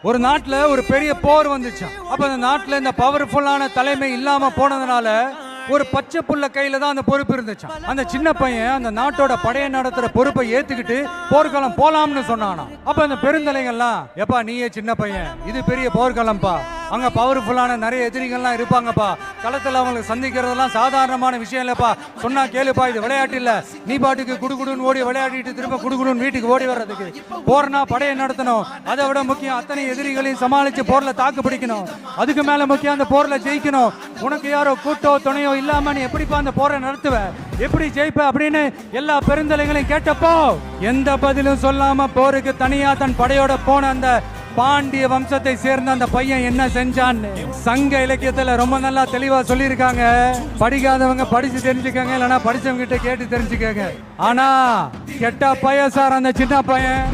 ஒரு நாட்டுல ஒரு பெரிய போர் வந்துச்சாம். அப்ப அந்த நாட்டுல இந்த பவர்ஃபுல்லான தலைமை இல்லாம போனதுனால ஒரு பச்சை புள்ள கையில தான் அந்த பொறுப்பு இருந்துச்சாம். அந்த சின்ன பையன் அந்த நாட்டோட படையை நடத்துற பொறுப்பை ஏத்துக்கிட்டு போர்க்களம் போலாம்னு சொன்னானா. அப்ப அந்த பெருந்தலைங்கள்லாம், எப்பா நீயே சின்ன பையன், இது பெரிய போர்க்களம்பா, அங்க பவர்ஃபுல்லான நிறைய எதிரிகள்லாம் இருப்பாங்கப்பா, களத்துல அவங்களுக்கு சந்திக்கிறதெல்லாம் சாதாரணமான விஷயம் இல்லப்பா, சொன்னா கேளுப்பா, இது விளையாட்டு இல்ல, நீ பாட்டுக்கு குடுகுடுன்னு ஓடி விளையாடிட்டு திரும்ப குடுகுடுன்னு வீட்டுக்கு ஓடி வர்றதுக்கு, போர்னா படையை நடத்தணும், அதை விட முக்கியம் அத்தனை எதிரிகளையும் சமாளிச்சு போர்ல தாக்கு பிடிக்கணும், அதுக்கு மேல முக்கியம் அந்த போர்ல ஜெயிக்கணும், உனக்கு யாரோ கூட்டோ துணையோ இல்லாம நீ எப்படிப்பா அந்த போரை நடத்துவ, எப்படி ஜெயிப்ப அப்படின்னு எல்லா பெருந்தலைகளையும் கேட்டப்போ எந்த பதிலும் சொல்லாம போருக்கு தனியா தன் படையோட போன அந்த பாண்டிய வம்சத்தை சேர்ந்த அந்த பையன் என்ன செஞ்சான்னு சங்க இலக்கியத்துல ரொம்ப நல்லா தெளிவா சொல்லியிருக்காங்க. படிக்காதவங்க படிச்சு தெரிஞ்சுக்கங்க, இல்லைன்னா படிச்சவங்க கிட்ட கேட்டு தெரிஞ்சுக்கங்க. ஆனா கெட்ட பையன் சார் அந்த சின்ன பையன்.